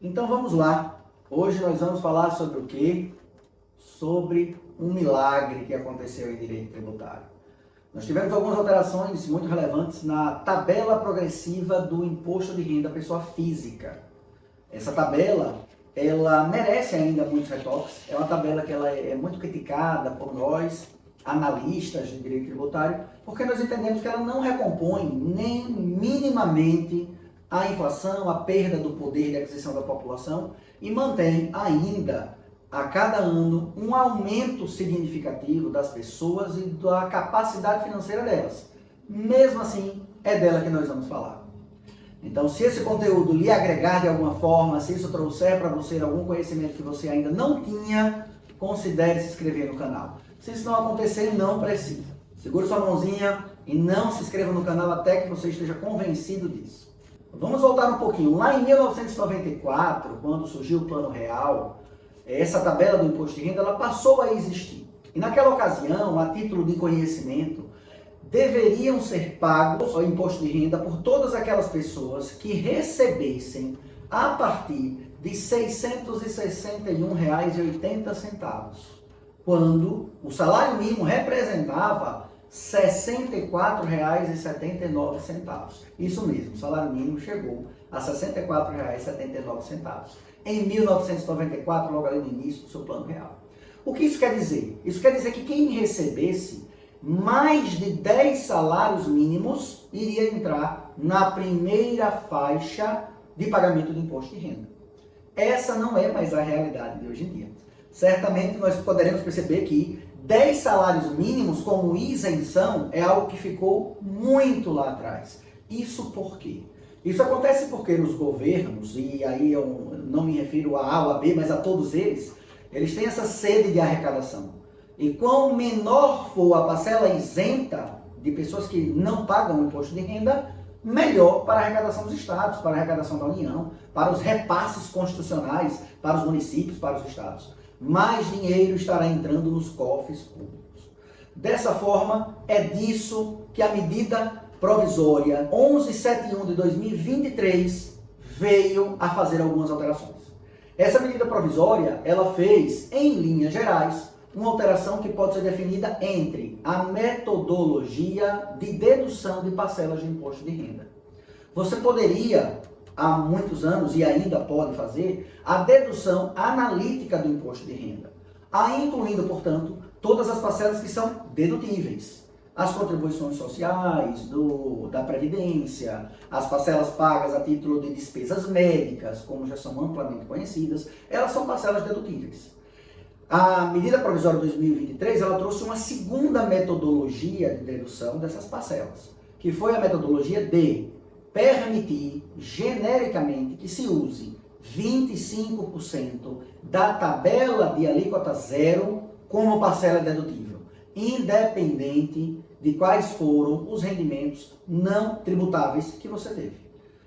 Então vamos lá. Hoje nós vamos falar sobre o quê? Sobre um milagre que aconteceu em direito tributário. Nós tivemos algumas alterações muito relevantes na tabela progressiva do imposto de renda à pessoa física. Essa tabela, ela merece ainda muitos retoques. É uma tabela que ela é muito criticada por nós, analistas de direito tributário, porque nós entendemos que ela não recompõe nem minimamente a inflação, a perda do poder de aquisição da população e mantém ainda, a cada ano, um aumento significativo das pessoas e da capacidade financeira delas. Mesmo assim, é dela que nós vamos falar. Então, se esse conteúdo lhe agregar de alguma forma, se isso trouxer para você algum conhecimento que você ainda não tinha, considere se inscrever no canal. Se isso não acontecer, não precisa. Segure sua mãozinha e não se inscreva no canal até que você esteja convencido disso. Vamos voltar um pouquinho. Lá em 1994, quando surgiu o Plano Real, essa tabela do imposto de renda ela passou a existir. E naquela ocasião, a título de conhecimento, deveriam ser pagos o imposto de renda por todas aquelas pessoas que recebessem a partir de R$ 661,80, quando o salário mínimo representava R$ 64,79. Isso mesmo, o salário mínimo chegou a R$ 64,79 em 1994, logo ali no início do seu Plano Real. O que isso quer dizer? Isso quer dizer que quem recebesse mais de 10 salários mínimos iria entrar na primeira faixa de pagamento do imposto de renda. Essa não é mais a realidade de hoje em dia. Certamente nós poderemos perceber que 10 salários mínimos como isenção é algo que ficou muito lá atrás. Isso por quê? Isso acontece porque os governos, e aí eu não me refiro a A ou a B, mas a todos eles têm essa sede de arrecadação. E quanto menor for a parcela isenta de pessoas que não pagam o imposto de renda, melhor para a arrecadação dos estados, para a arrecadação da União, para os repasses constitucionais, para os municípios, para os estados. Mais dinheiro estará entrando nos cofres públicos. Dessa forma, é disso que a medida provisória 1171 de 2023 veio a fazer algumas alterações. Essa medida provisória, ela fez, em linhas gerais, uma alteração que pode ser definida entre a metodologia de dedução de parcelas de imposto de renda. Você poderia, há muitos anos, e ainda pode fazer, a dedução analítica do imposto de renda, incluindo, portanto, todas as parcelas que são dedutíveis. As contribuições sociais, da Previdência, as parcelas pagas a título de despesas médicas, como já são amplamente conhecidas, elas são parcelas dedutíveis. A medida provisória 2023, ela trouxe uma segunda metodologia de dedução dessas parcelas, que foi a metodologia de permitir genericamente que se use 25% da tabela de alíquota zero como parcela dedutível, independente de quais foram os rendimentos não tributáveis que você teve.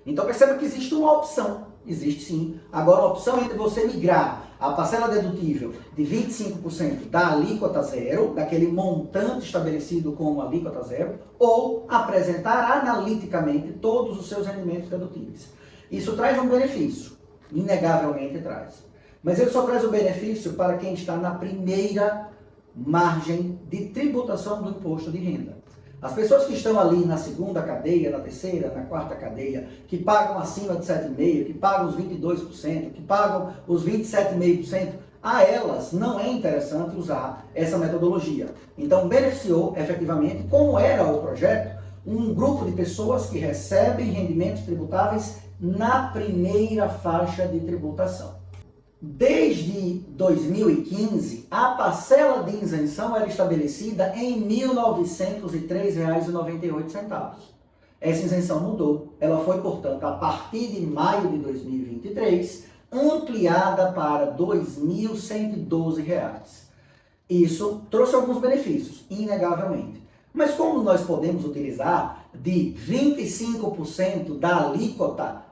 Então perceba que existe uma opção, existe sim, agora a opção entre você migrar a parcela dedutível de 25% da alíquota zero, daquele montante estabelecido como alíquota zero, ou apresentar analiticamente todos os seus rendimentos dedutíveis. Isso traz um benefício, inegavelmente traz. Mas ele só traz o benefício para quem está na primeira margem de tributação do imposto de renda. As pessoas que estão ali na segunda cadeia, na terceira, na quarta cadeia, que pagam acima de 7,5%, que pagam os 22%, que pagam os 27,5%, a elas não é interessante usar essa metodologia. Então, beneficiou efetivamente, como era o projeto, um grupo de pessoas que recebem rendimentos tributáveis na primeira faixa de tributação. Desde 2015, a parcela de isenção era estabelecida em R$ 1.903,98. Essa isenção mudou. Ela foi, portanto, a partir de maio de 2023, ampliada para R$ 2.112. Isso trouxe alguns benefícios, inegavelmente. Mas como nós podemos utilizar de 25% da alíquota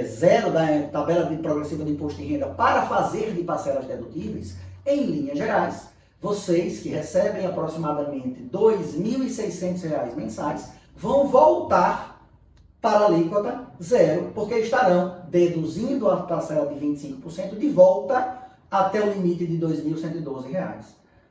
zero da tabela progressiva do imposto de renda para fazer de parcelas dedutíveis, em linhas gerais, vocês que recebem aproximadamente R$ 2.600 mensais vão voltar para a alíquota zero, porque estarão deduzindo a parcela de 25% de volta até o limite de R$ 2.112.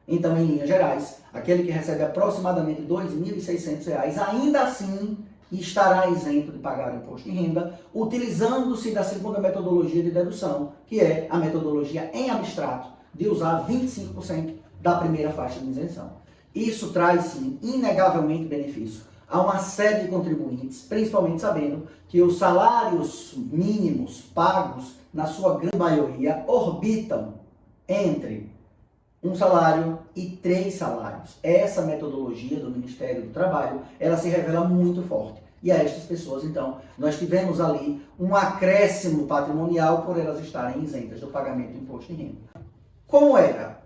Então, em linhas gerais, aquele que recebe aproximadamente R$ 2.600, ainda assim estará isento de pagar o imposto de renda, utilizando-se da segunda metodologia de dedução, que é a metodologia em abstrato, de usar 25% da primeira faixa de isenção. Isso traz, sim, inegavelmente benefício a uma série de contribuintes, principalmente sabendo que os salários mínimos pagos, na sua grande maioria, orbitam entre um salário e 3 salários. Essa metodologia do Ministério do Trabalho, ela se revela muito forte. E a estas pessoas, então, nós tivemos ali um acréscimo patrimonial por elas estarem isentas do pagamento do imposto de renda. Como era?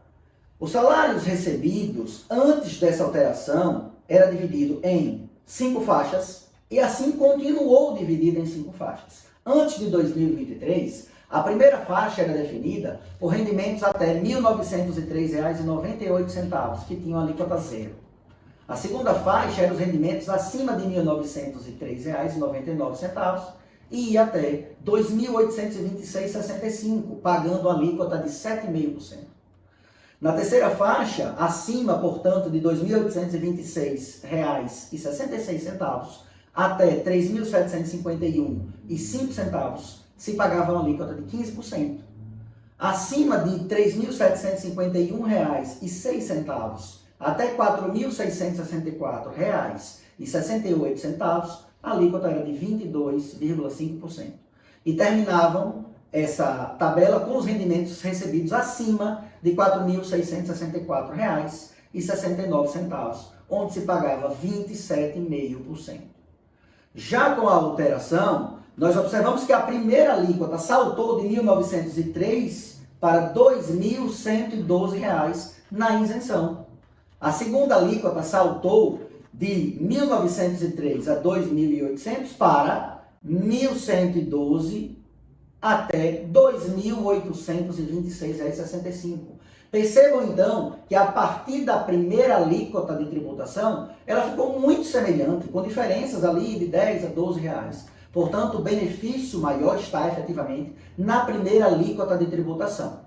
Os salários recebidos antes dessa alteração era dividido em 5 faixas e assim continuou dividido em 5 faixas. Antes de 2023, a primeira faixa era definida por rendimentos até R$ 1.903,98, que tinham alíquota zero. A segunda faixa era os rendimentos acima de R$ 1.903,99 e ia até R$ 2.826,65, pagando alíquota de 7,5%. Na terceira faixa, acima, portanto, de R$ 2.826,66 até R$ 3.751,05, se pagava uma alíquota de 15%. Acima de R$ 3.751,06 até R$ 4.664,68, a alíquota era de 22,5%. E terminavam essa tabela com os rendimentos recebidos acima de R$ 4.664,69, onde se pagava 27,5%. Já com a alteração, nós observamos que a primeira alíquota saltou de R$ 1.903 para R$ 2.112 na isenção. A segunda alíquota saltou de 1.903 a 2.800 para 1.112 até R$ 2.826,65. Percebam então que a partir da primeira alíquota de tributação, ela ficou muito semelhante, com diferenças ali de 10 a 12 reais. Portanto, o benefício maior está efetivamente na primeira alíquota de tributação.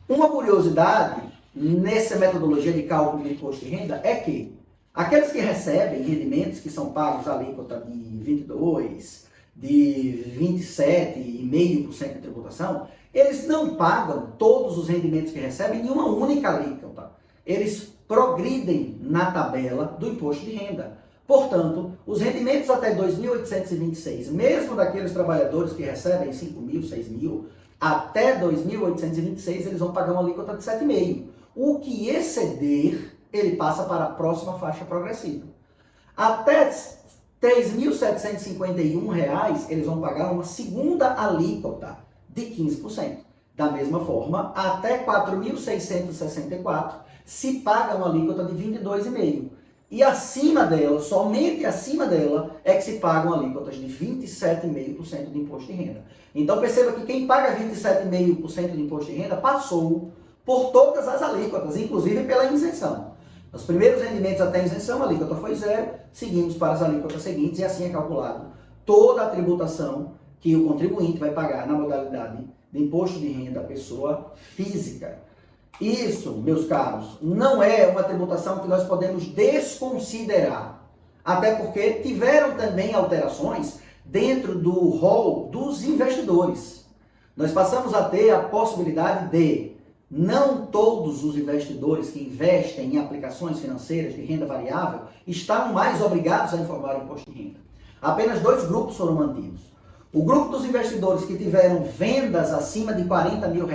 Uma curiosidade nessa metodologia de cálculo de imposto de renda é que aqueles que recebem rendimentos que são pagos a alíquota de 22%, de 27,5% de tributação, eles não pagam todos os rendimentos que recebem em uma única alíquota. Eles progridem na tabela do imposto de renda. Portanto, os rendimentos até 2.826, mesmo daqueles trabalhadores que recebem 5.000, 6.000, até 2.826, eles vão pagar uma alíquota de 7,5%. O que exceder, ele passa para a próxima faixa progressiva. Até R$ 3.751, eles vão pagar uma segunda alíquota de 15%. Da mesma forma, até R$ 4.664 se paga uma alíquota de 22,5%. E acima dela, somente acima dela, é que se pagam alíquotas de 27,5% de imposto de renda. Então perceba que quem paga 27,5% de imposto de renda passou por todas as alíquotas, inclusive pela isenção. Os primeiros rendimentos até a isenção, a alíquota foi zero, seguimos para as alíquotas seguintes e assim é calculado toda a tributação que o contribuinte vai pagar na modalidade de imposto de renda à pessoa física. Isso, meus caros, não é uma tributação que nós podemos desconsiderar, até porque tiveram também alterações dentro do rol dos investidores. Nós passamos a ter a possibilidade de não todos os investidores que investem em aplicações financeiras de renda variável estavam mais obrigados a informar o imposto de renda. Apenas 2 grupos foram mantidos. O grupo dos investidores que tiveram vendas acima de R$ 40 mil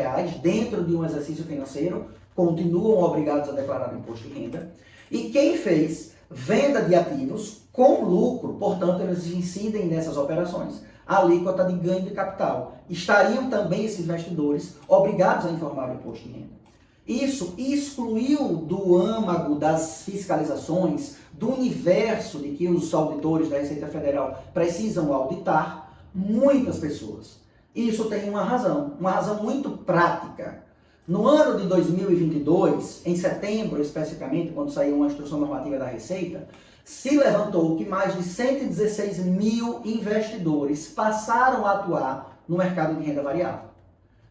dentro de um exercício financeiro continuam obrigados a declarar o imposto de renda. E quem fez venda de ativos com lucro, portanto, eles incidem nessas operações a alíquota de ganho de capital. Estariam também esses investidores obrigados a informar o imposto de renda. Isso excluiu do âmago das fiscalizações, do universo de que os auditores da Receita Federal precisam auditar, muitas pessoas. Isso tem uma razão muito prática. No ano de 2022, em setembro especificamente, quando saiu uma instrução normativa da Receita, se levantou que mais de 116 mil investidores passaram a atuar no mercado de renda variável.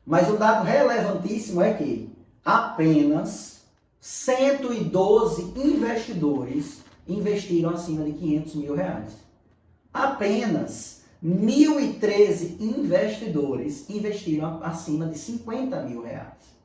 Mas o dado relevantíssimo é que apenas 112 investidores investiram acima de 500 mil reais. Apenas 1.013 investidores investiram acima de 50 mil reais.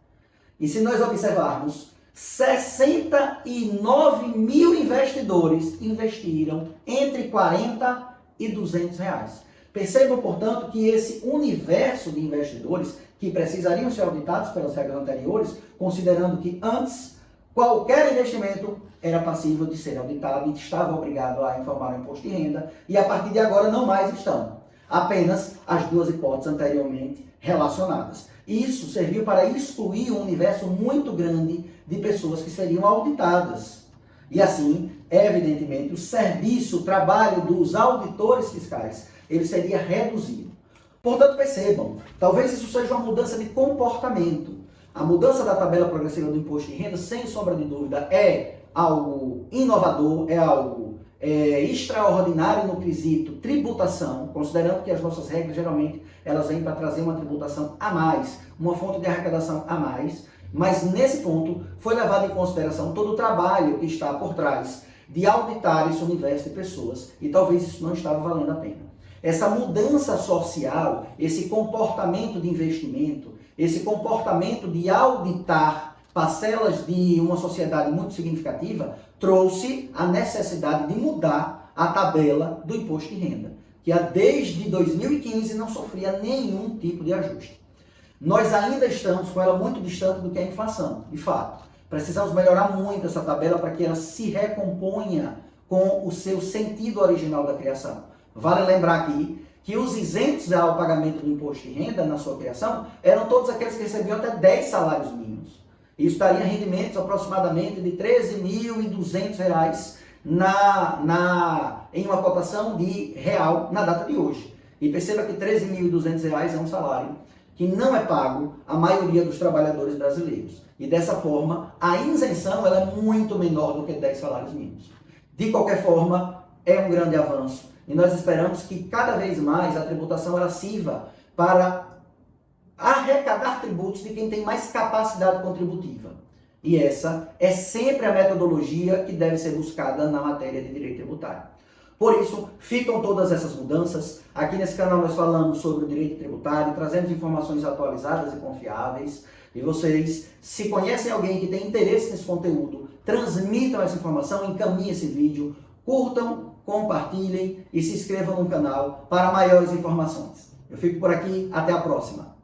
E se nós observarmos, 69 mil investidores investiram entre 40 e 200 reais. Percebam, portanto, que esse universo de investidores que precisariam ser auditados pelas regras anteriores, considerando que antes qualquer investimento era passível de ser auditado e estava obrigado a informar o imposto de renda, e a partir de agora não mais estão. Apenas as duas hipóteses anteriormente relacionadas. Isso serviu para excluir um universo muito grande de pessoas que seriam auditadas. E assim, evidentemente, o serviço, o trabalho dos auditores fiscais, ele seria reduzido. Portanto, percebam, talvez isso seja uma mudança de comportamento. A mudança da tabela progressiva do imposto de renda, sem sombra de dúvida, é algo inovador, é algo extraordinário no quesito tributação, considerando que as nossas regras, geralmente, elas vêm para trazer uma tributação a mais, uma fonte de arrecadação a mais, mas nesse ponto foi levado em consideração todo o trabalho que está por trás de auditar esse universo de pessoas, e talvez isso não estava valendo a pena. Essa mudança social, esse comportamento de investimento, esse comportamento de auditar parcelas de uma sociedade muito significativa, trouxe a necessidade de mudar a tabela do imposto de renda, que desde 2015 não sofria nenhum tipo de ajuste. Nós ainda estamos com ela muito distante do que é a inflação, de fato. Precisamos melhorar muito essa tabela para que ela se recomponha com o seu sentido original da criação. Vale lembrar aqui que os isentos ao pagamento do imposto de renda na sua criação eram todos aqueles que recebiam até 10 salários mínimos. Isso daria rendimentos aproximadamente de R$ 13.200 em uma cotação de real na data de hoje. E perceba que R$ 13.200 é um salário que não é pago à maioria dos trabalhadores brasileiros. E dessa forma, a isenção ela é muito menor do que 10 salários mínimos. De qualquer forma, é um grande avanço. E nós esperamos que cada vez mais a tributação ela sirva para arrecadar tributos de quem tem mais capacidade contributiva. E essa é sempre a metodologia que deve ser buscada na matéria de direito tributário. Por isso, ficam todas essas mudanças. Aqui nesse canal nós falamos sobre o direito tributário, trazemos informações atualizadas e confiáveis. E vocês, se conhecem alguém que tem interesse nesse conteúdo, transmitam essa informação, encaminhem esse vídeo, curtam, compartilhem e se inscrevam no canal para maiores informações. Eu fico por aqui, até a próxima.